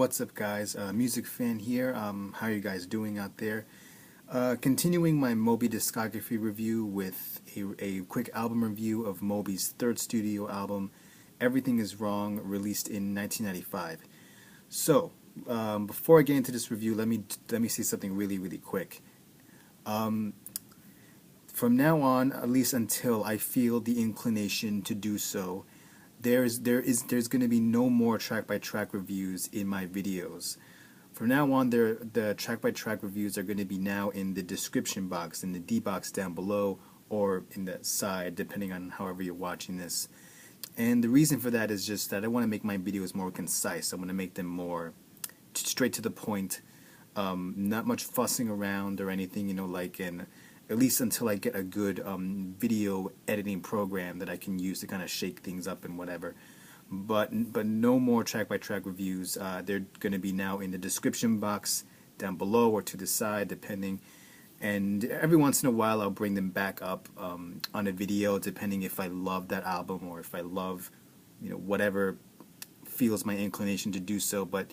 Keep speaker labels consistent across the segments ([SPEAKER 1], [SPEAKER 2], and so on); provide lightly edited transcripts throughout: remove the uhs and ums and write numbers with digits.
[SPEAKER 1] What's up, guys? Music fan here. How are you guys doing out there? Continuing my Moby discography review with a quick album review of Moby's third studio album, Everything Is Wrong, released in 1995. So, before I get into this review, let me say something really quick. From now on, at least until I feel the inclination to do so, there's going to be no more track-by-track reviews in my videos. From now on, the track-by-track reviews are going to be now in the description box, in the D box down below, or in the side, depending on however you're watching this. And the reason for that is just that I want to make my videos more concise. I want to make them more straight to the point, not much fussing around or anything, at least until I get a good video editing program that I can use to kind of shake things up and whatever. But no more track-by-track reviews. They're going to be now in the description box down below or to the side, depending. And every once in a while, I'll bring them back up on a video, depending if I love that album or if I love, whatever feels my inclination to do so. But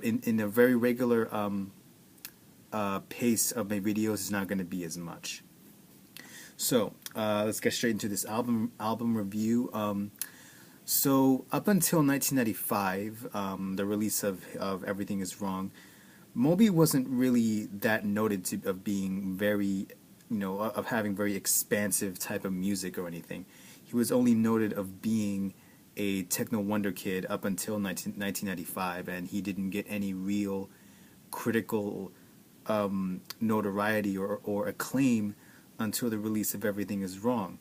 [SPEAKER 1] in a very regular pace of my videos is not going to be as much. So let's get straight into this album review. So up until 1995, the release of Everything Is Wrong, Moby wasn't really that noted of being very, of having very expansive type of music or anything. He was only noted of being a techno wonder kid up until 1995, and he didn't get any real critical notoriety or acclaim until the release of Everything Is Wrong.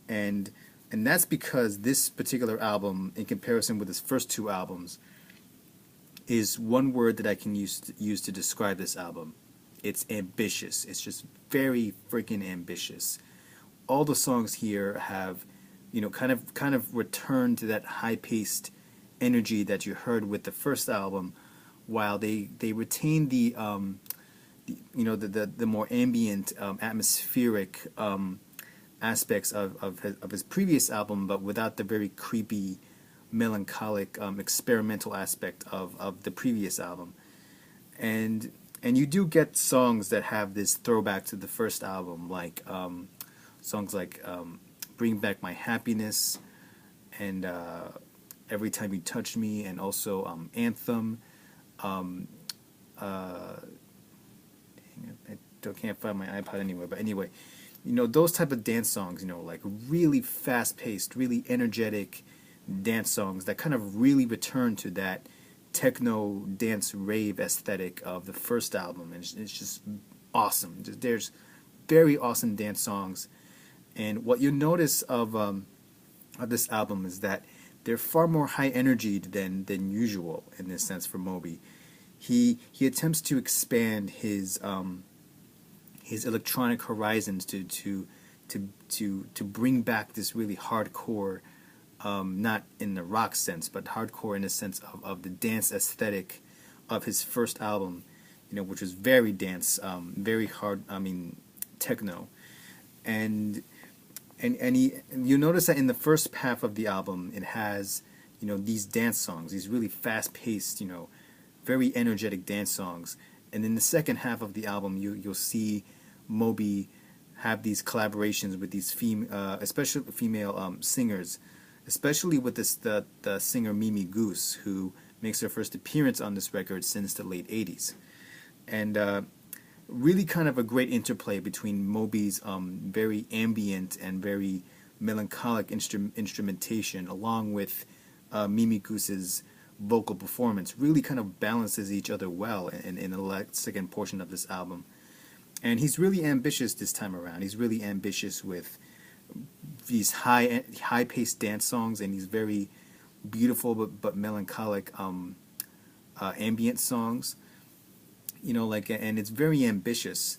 [SPEAKER 1] And that's because this particular album, in comparison with his first two albums, is one word that I can use to describe this album. It's ambitious. It's just very freaking ambitious. All the songs here have, kind of returned to that high-paced energy that you heard with the first album, while they retain the more ambient, atmospheric aspects of his previous album, but without the very creepy, melancholic, experimental aspect of the previous album. And you do get songs that have this throwback to the first album, like songs like Bring Back My Happiness and Everytime You Touch Me, and also Anthem. I can't find my iPod anywhere, but anyway, those type of dance songs, like really fast-paced, really energetic dance songs that kind of really return to that techno dance rave aesthetic of the first album, and it's just awesome. There's very awesome dance songs, and what you notice of this album is that they're far more high energy than usual in this sense for Moby. He attempts to expand his electronic horizons to bring back this really hardcore, not in the rock sense, but hardcore in the sense of the dance aesthetic of his first album, which was very dance, very hard, techno. And you notice that in the first half of the album, it has, these dance songs, these really fast-paced, very energetic dance songs. And in the second half of the album, you'll see Moby have these collaborations with these especially female singers, especially with the singer Mimi Goose, who makes her first appearance on this record since the late 80s. And really kind of a great interplay between Moby's very ambient and very melancholic instrumentation, along with Mimi Goose's vocal performance. Really kind of balances each other well in the second portion of this album. And he's really ambitious this time around. He's really ambitious with these high-paced dance songs and these very beautiful but melancholic ambient songs. And it's very ambitious.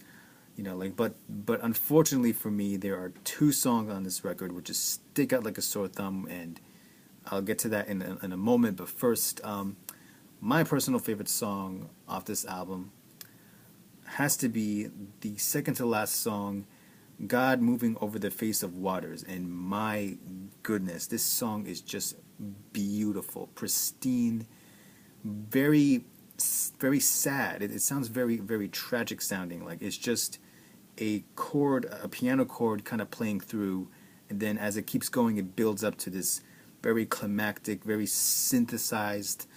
[SPEAKER 1] But unfortunately for me, there are two songs on this record which just stick out like a sore thumb, and I'll get to that in a moment. But first, my personal favorite song off this album has to be the second to last song, God Moving Over the Face of Waters. And my goodness, this song is just beautiful, pristine, very very sad. It sounds very, very tragic sounding. Like it's just a chord, a piano chord kind of playing through, and then as it keeps going, it builds up to this very climactic, very synthesized,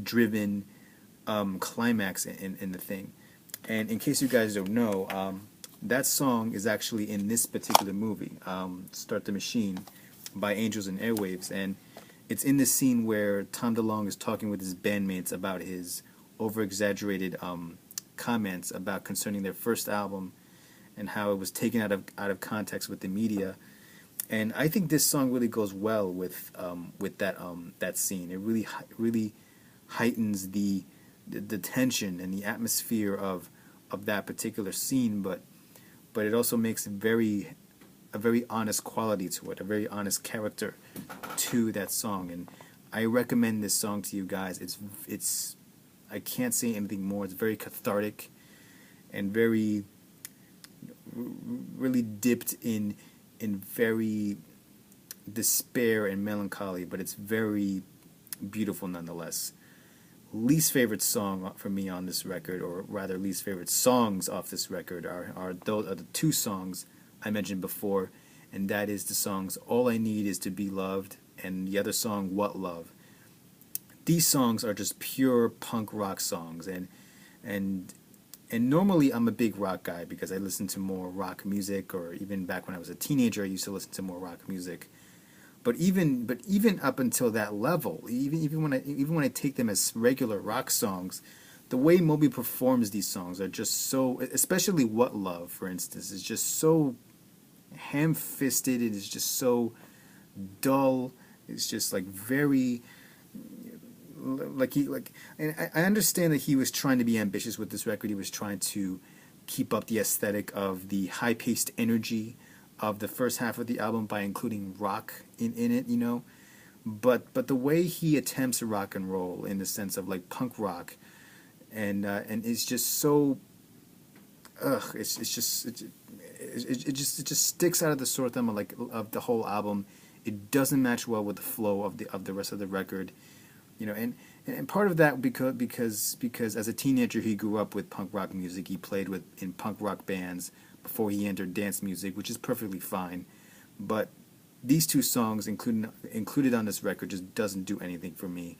[SPEAKER 1] driven climax in the thing. And in case you guys don't know, that song is actually in this particular movie, Start the Machine, by Angels and Airwaves, and it's in the scene where Tom DeLonge is talking with his bandmates about his over-exaggerated comments about concerning their first album and how it was taken out of context with the media. And I think this song really goes well with that scene. It really heightens the tension and the atmosphere of that particular scene, but it also makes a very honest quality to it, a very honest character to that song. And I recommend this song to you guys. It's I can't say anything more. It's very cathartic and very really dipped in very despair and melancholy, but it's very beautiful nonetheless. Least favorite song for me on this record, or rather least favorite songs off this record, are the two songs I mentioned before, and that is the songs All I Need Is to Be Loved and the other song What Love. These songs are just pure punk rock songs, and normally I'm a big rock guy because I listen to more rock music, or even back when I was a teenager I used to listen to more rock music. But even up until that level, even when I take them as regular rock songs, the way Moby performs these songs are just so, especially What Love, for instance, is just so ham-fisted. It is just so dull. It's just like very and I understand that he was trying to be ambitious with this record. He was trying to keep up the aesthetic of the high-paced energy of the first half of the album by including rock in it, you know. But the way he attempts rock and roll in the sense of like punk rock, and it's just so, it just sticks out of the sore thumb of the whole album. It doesn't match well with the flow of the rest of the record, you know. And part of that because as a teenager he grew up with punk rock music. He played in punk rock bands before he entered dance music, which is perfectly fine. But these two songs included on this record just doesn't do anything for me.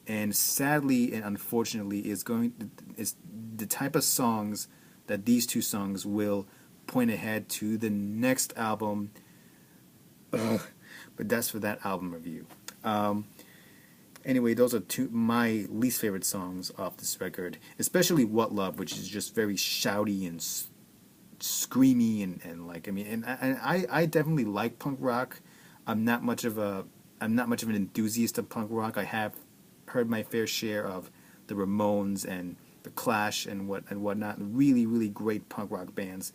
[SPEAKER 1] And sadly and unfortunately is the type of songs that these two songs will point ahead to the next album. But that's for that album review. Anyway, those are my least favorite songs off this record, especially What Love, which is just very shouty and screamy and like, I mean, and I definitely like punk rock. I'm not much of an enthusiast of punk rock. I have heard my fair share of the Ramones and the Clash and whatnot. Really, really great punk rock bands.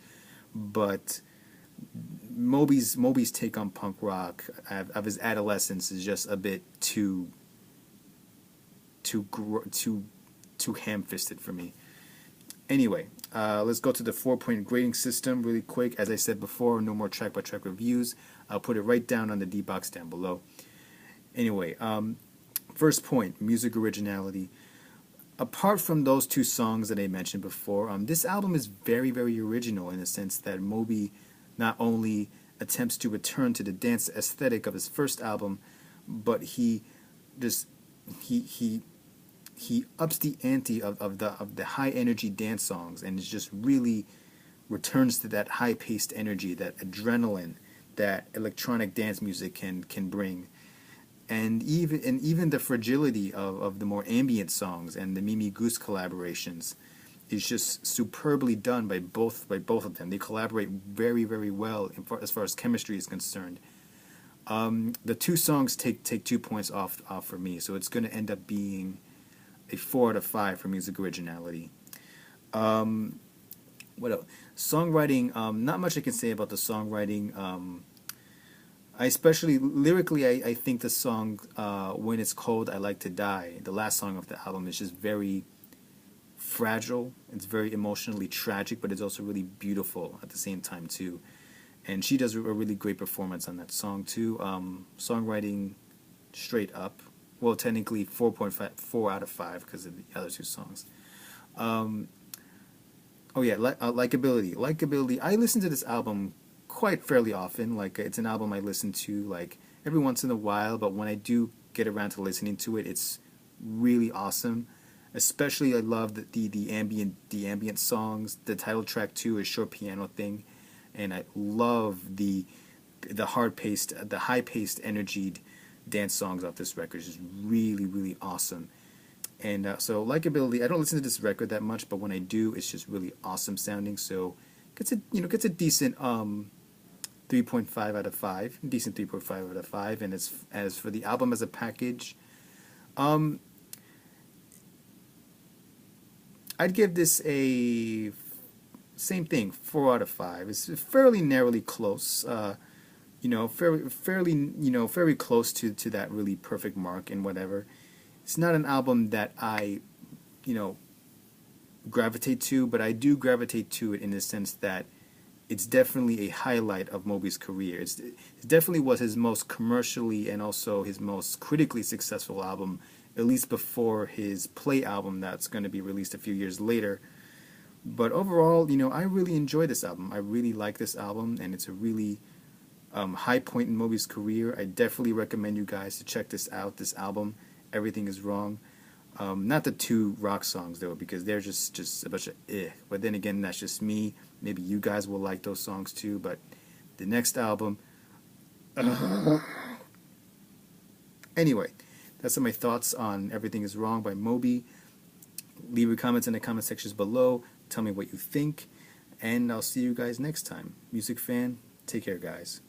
[SPEAKER 1] But Moby's take on punk rock of his adolescence is just a bit too ham-fisted for me. Anyway, let's go to the 4-point grading system really quick. As I said before, no more track-by-track reviews. I'll put it right down on the D box down below. Anyway, first point, music originality. Apart from those two songs that I mentioned before, this album is very, very original in the sense that Moby not only attempts to return to the dance aesthetic of his first album, but he ups the ante of the high energy dance songs, and it just really returns to that high paced energy, that adrenaline that electronic dance music can bring, and even the fragility of the more ambient songs and the Mimi Goose collaborations is just superbly done by both of them. They collaborate very, very well as far as chemistry is concerned. The two songs take 2 points off for me, so it's going to end up being a 4 out of 5 for music originality. What else? Songwriting, not much I can say about the songwriting. I especially, lyrically, I think the song, When It's Cold, I Like to Die, the last song of the album, is just very fragile. It's very emotionally tragic, but it's also really beautiful at the same time, too. And she does a really great performance on that song, too. Songwriting, straight up. well, technically 4.5, 4 out of 5 because of the other two songs. Oh yeah, likability. Likability. I listen to this album quite fairly often. Like it's an album I listen to like every once in a while, but when I do get around to listening to it, it's really awesome. Especially I love the ambient songs. The title track too is short piano thing, and I love the high paced, energied dance songs off this record. It's just really, really awesome. And so likability, I don't listen to this record that much, but when I do, it's just really awesome sounding. So gets a decent 3.5 out of 5, decent 3.5 out of 5. And as for the album as a package, I'd give this a same thing, 4 out of 5. It's fairly narrowly close. Very close to that really perfect mark and whatever. It's not an album that I, gravitate to, but I do gravitate to it in the sense that it's definitely a highlight of Moby's career. It definitely was his most commercially and also his most critically successful album, at least before his Play album that's going to be released a few years later. But overall, I really enjoy this album. I really like this album, and it's a really high point in Moby's career. I definitely recommend you guys to check this out, this album, Everything Is Wrong. Not the 2 rock songs, though, because they're just a bunch of eh. But then again, that's just me. Maybe you guys will like those songs too, but the next album... Anyway, that's my thoughts on Everything Is Wrong by Moby. Leave your comments in the comment sections below. Tell me what you think, and I'll see you guys next time. Music fan, take care, guys.